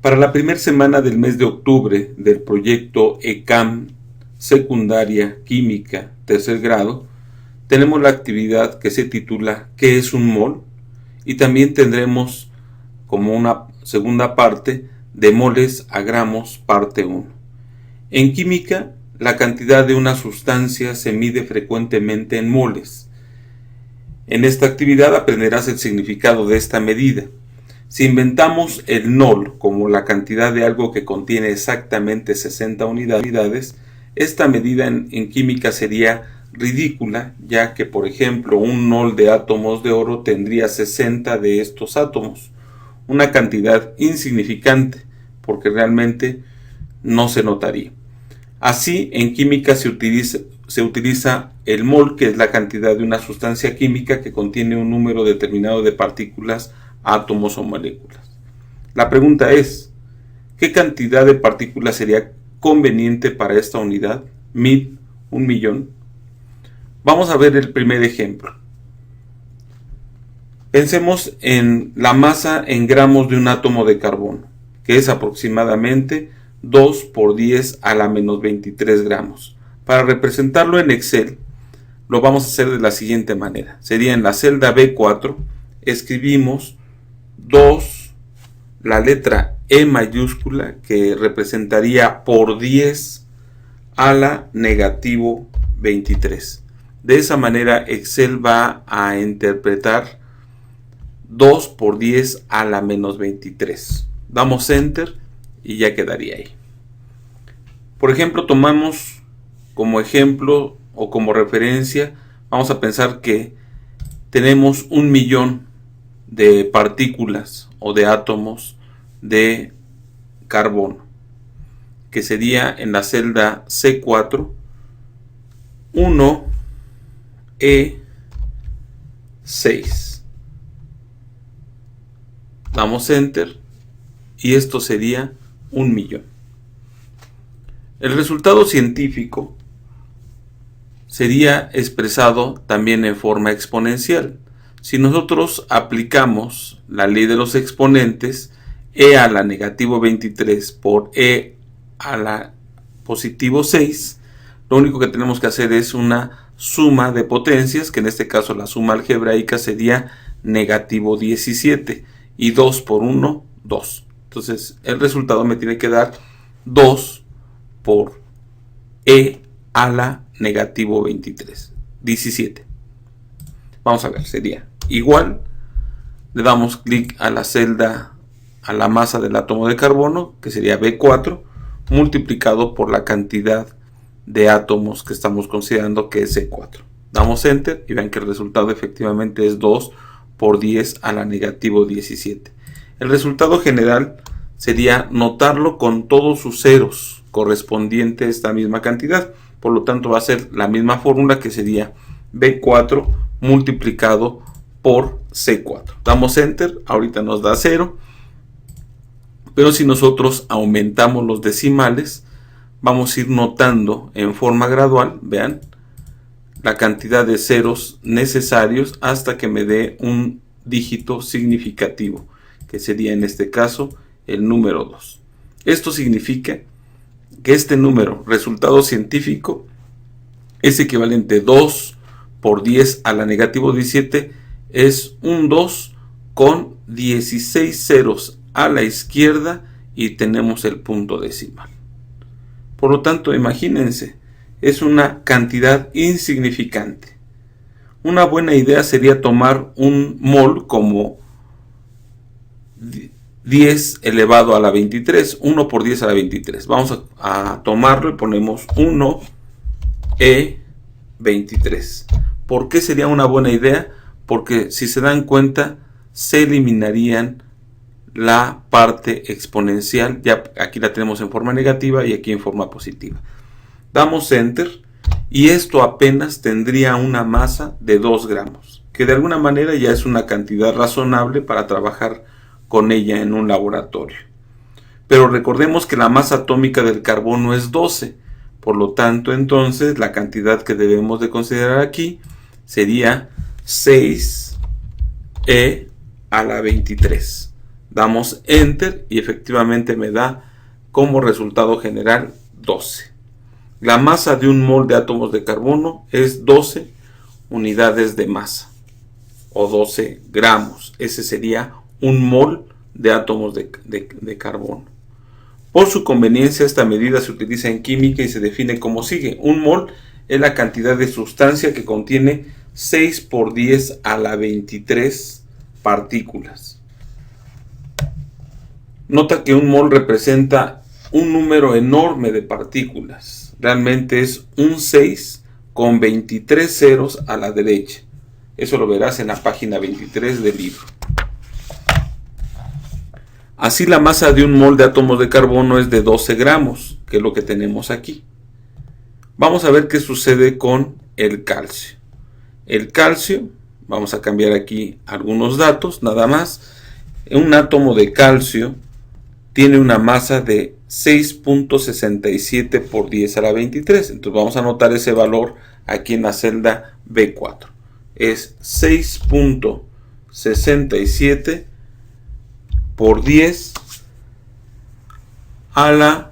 Para la primera semana del mes de octubre del proyecto ECAM Secundaria Química tercer grado, tenemos la actividad que se titula ¿Qué es un mol? Y también tendremos como una segunda parte de moles a gramos parte 1. En química, la cantidad de una sustancia se mide frecuentemente en moles. En esta actividad aprenderás el significado de esta medida. Si inventamos el NOL como la cantidad de algo que contiene exactamente 60 unidades, esta medida en química sería ridícula, ya que por ejemplo un NOL de átomos de oro tendría 60 de estos átomos, una cantidad insignificante porque realmente no se notaría. Así, en química se utiliza el mol, que es la cantidad de una sustancia química que contiene un número determinado de partículas, átomos o moléculas. La pregunta es, ¿qué cantidad de partículas sería conveniente para esta unidad? 1000, 1.000.000. Vamos a ver el primer ejemplo. Pensemos en la masa en gramos de un átomo de carbono, que es aproximadamente 2 por 10 a la menos 23 gramos. Para representarlo en Excel, lo vamos a hacer de la siguiente manera. Sería en la celda B4, escribimos 2, la letra E mayúscula, que representaría por 10 a la negativo 23. De esa manera Excel va a interpretar 2 por 10 a la menos 23. Damos Enter y ya quedaría ahí. Por ejemplo, tomamos como ejemplo o como referencia, vamos a pensar que tenemos 1.000.000 de partículas o de átomos de carbono, que sería en la celda C4 1E6. Damos Enter y esto sería 1.000.000. El resultado científico sería expresado también en forma exponencial. Si nosotros aplicamos la ley de los exponentes, e a la negativo 23 por e a la positivo 6, lo único que tenemos que hacer es una suma de potencias, que en este caso la suma algebraica sería negativo 17, y 2 por 1, 2. Entonces el resultado me tiene que dar 2 por e a la negativo 23, 17. Vamos a ver, sería igual, le damos clic a la celda, a la masa del átomo de carbono, que sería B4, multiplicado por la cantidad de átomos que estamos considerando, que es C4. Damos Enter y vean que el resultado efectivamente es 2 por 10 a la negativo 17. El resultado general sería notarlo con todos sus ceros correspondiente a esta misma cantidad. Por lo tanto va a ser la misma fórmula, que sería B4 multiplicado por C4. Damos Enter, ahorita nos da 0. Pero si nosotros aumentamos los decimales, vamos a ir notando en forma gradual, vean, la cantidad de ceros necesarios hasta que me dé un dígito significativo, que sería en este caso el número 2. Esto significa que este número, resultado científico, es equivalente a 2 por 10 a la negativo 17, es un 2 con 16 ceros a la izquierda y tenemos el punto decimal. Por lo tanto, imagínense, es una cantidad insignificante. Una buena idea sería tomar un mol como 10 elevado a la 23, 1 por 10 a la 23. Vamos a tomarlo y ponemos 1E23. ¿Por qué sería una buena idea? Porque si se dan cuenta, se eliminarían la parte exponencial. Ya aquí la tenemos en forma negativa y aquí en forma positiva. Damos Enter y esto apenas tendría una masa de 2 gramos, que de alguna manera ya es una cantidad razonable para trabajar con ella en un laboratorio. Pero recordemos que la masa atómica del carbono es 12, por lo tanto entonces la cantidad que debemos de considerar aquí sería 6E a la 23. Damos Enter y efectivamente me da como resultado general 12. La masa de un mol de átomos de carbono es 12 unidades de masa o 12 gramos. Ese sería un mol de átomos de carbono. Por su conveniencia, esta medida se utiliza en química y se define como sigue. Un mol es la cantidad de sustancia que contiene 6 por 10 a la 23 partículas. Nota que un mol representa un número enorme de partículas. Realmente es un 6 con 23 ceros a la derecha. Eso lo verás en la página 23 del libro. Así la masa de un mol de átomos de carbono es de 12 gramos, que es lo que tenemos aquí. Vamos a ver qué sucede con el calcio. El calcio, vamos a cambiar aquí algunos datos, nada más. Un átomo de calcio tiene una masa de 6.67 por 10 a la 23. Entonces vamos a anotar ese valor aquí en la celda B4. Es 6.67 por 10 a la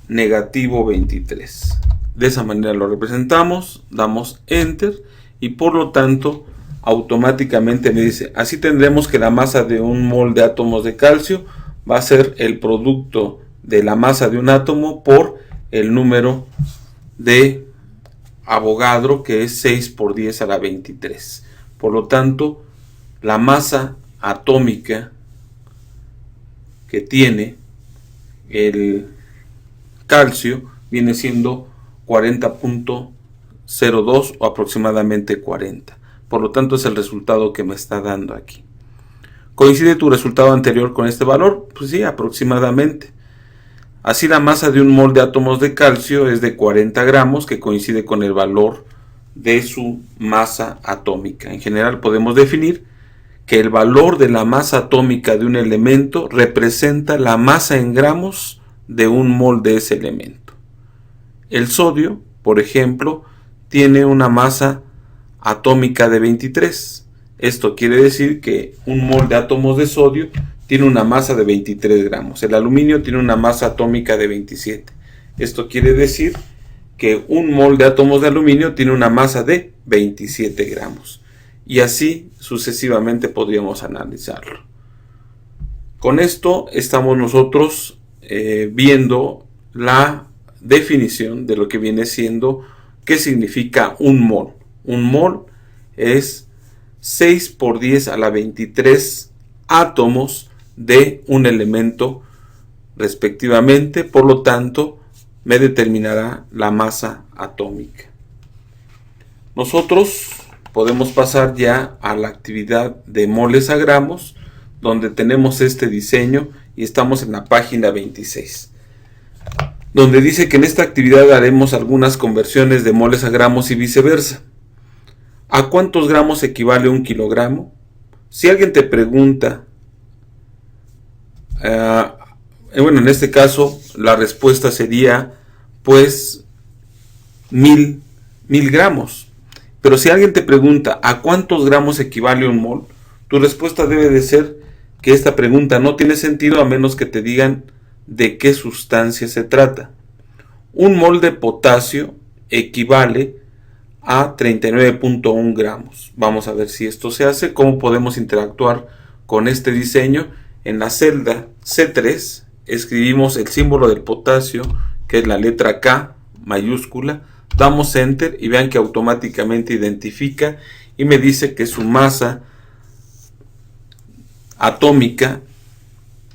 negativo 23. De esa manera lo representamos, damos Enter y por lo tanto automáticamente me dice, así tendremos que la masa de un mol de átomos de calcio va a ser el producto de la masa de un átomo por el número de Avogadro, que es 6 por 10 a la 23. Por lo tanto, la masa atómica que tiene el calcio viene siendo 40.02 o aproximadamente 40. Por lo tanto, es el resultado que me está dando aquí. ¿Coincide tu resultado anterior con este valor? Pues sí, aproximadamente. Así la masa de un mol de átomos de calcio es de 40 gramos, que coincide con el valor de su masa atómica. En general podemos definir que el valor de la masa atómica de un elemento representa la masa en gramos de un mol de ese elemento. El sodio, por ejemplo, tiene una masa atómica de 23. Esto quiere decir que un mol de átomos de sodio tiene una masa de 23 gramos. El aluminio tiene una masa atómica de 27. Esto quiere decir que un mol de átomos de aluminio tiene una masa de 27 gramos. Y así sucesivamente podríamos analizarlo. Con esto estamos nosotros viendo la definición de lo que viene siendo qué significa un mol. Un mol es 6 por 10 a la 23 átomos de un elemento respectivamente, por lo tanto me determinará la masa atómica. Nosotros podemos pasar ya a la actividad de moles a gramos, donde tenemos este diseño y estamos en la página 26, donde dice que en esta actividad haremos algunas conversiones de moles a gramos y viceversa. ¿A cuántos gramos equivale un kilogramo? Si alguien te pregunta, en este caso la respuesta sería pues 1000 gramos. Pero si alguien te pregunta ¿a cuántos gramos equivale un mol?, tu respuesta debe de ser que esta pregunta no tiene sentido a menos que te digan de qué sustancia se trata. Un mol de potasio equivale a 39.1 gramos. Vamos a ver si esto se hace, cómo podemos interactuar con este diseño. En la celda C3 escribimos el símbolo del potasio, que es la letra K mayúscula, damos Enter y vean que automáticamente identifica y me dice que su masa atómica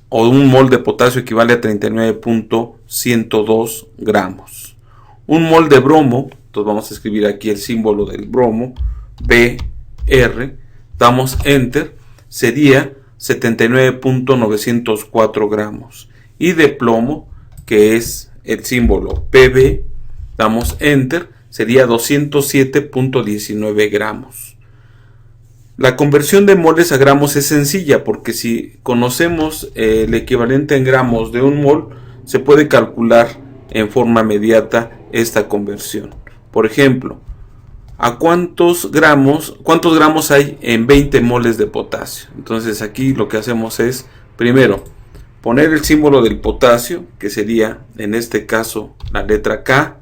o un mol de potasio equivale a 39.102 gramos. Un mol de bromo, entonces vamos a escribir aquí el símbolo del bromo, BR, damos Enter, sería 79.904 gramos. Y de plomo, que es el símbolo PB, damos Enter, sería 207.19 gramos. La conversión de moles a gramos es sencilla, porque si conocemos el equivalente en gramos de un mol, se puede calcular en forma inmediata esta conversión. Por ejemplo, ¿a cuántos gramos hay en 20 moles de potasio? Entonces aquí lo que hacemos es Primero, poner el símbolo del potasio, que sería en este caso la letra K,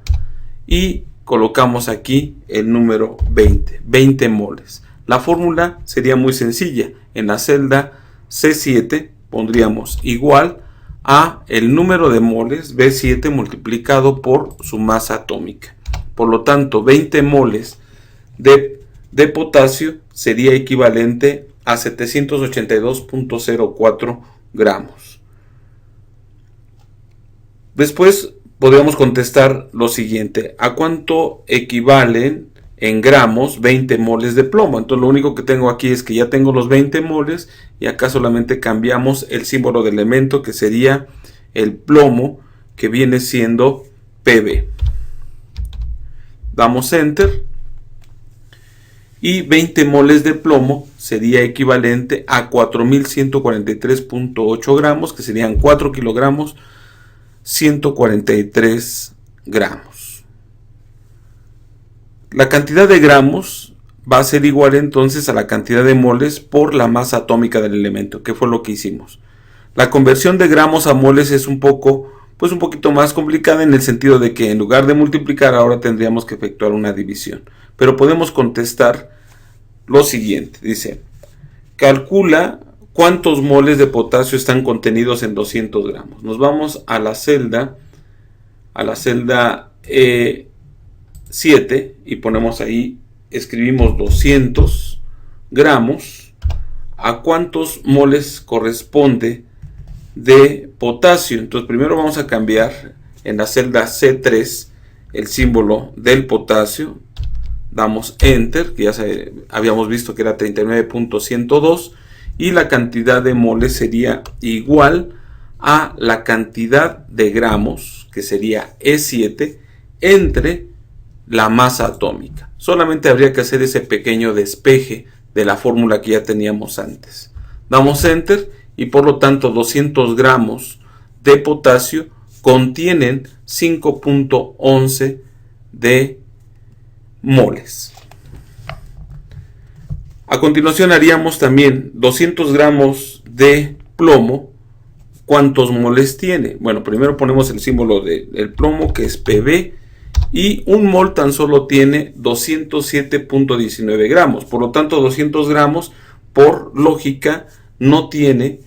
y colocamos aquí el número 20 moles. La fórmula sería muy sencilla. En la celda C7 pondríamos igual a el número de moles B7 multiplicado por su masa atómica. Por lo tanto, 20 moles de potasio sería equivalente a 782.04 gramos. Después podríamos contestar lo siguiente: ¿a cuánto equivalen en gramos 20 moles de plomo? Entonces lo único que tengo aquí es que ya tengo los 20 moles y acá solamente cambiamos el símbolo de elemento, que sería el plomo, que viene siendo Pb. Damos enter y 20 moles de plomo sería equivalente a 4143.8 gramos, que serían 4 kilogramos 143 gramos. La cantidad de gramos va a ser igual entonces a la cantidad de moles por la masa atómica del elemento, que fue lo que hicimos. La conversión de gramos a moles es un poquito más complicada, en el sentido de que en lugar de multiplicar ahora tendríamos que efectuar una división. Pero podemos contestar lo siguiente. Dice: calcula cuántos moles de potasio están contenidos en 200 gramos. Nos vamos a la celda E7 y ponemos ahí, escribimos 200 gramos. ¿A cuántos moles corresponde de potasio? Entonces primero vamos a cambiar en la celda C3 el símbolo del potasio. Damos enter, que ya habíamos visto que era 39.102, y la cantidad de moles sería igual a la cantidad de gramos, que sería E7, entre la masa atómica. Solamente habría que hacer ese pequeño despeje de la fórmula que ya teníamos antes. Damos enter y por lo tanto 200 gramos de potasio contienen 5.11 de moles. A continuación haríamos también 200 gramos de plomo. ¿Cuántos moles tiene? Bueno, primero ponemos el símbolo del plomo, que es Pb, y un mol tan solo tiene 207.19 gramos. Por lo tanto, 200 gramos, por lógica, no tiene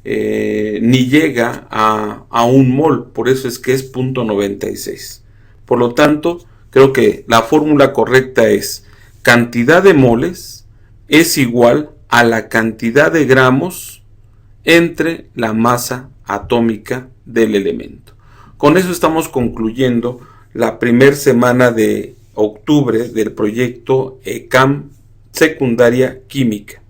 ni llega a un mol. Por eso es que es 0.96. Por lo tanto, creo que la fórmula correcta es: cantidad de moles es igual a la cantidad de gramos entre la masa atómica del elemento. Con eso estamos concluyendo la primera semana de octubre del proyecto ECAM Secundaria Química.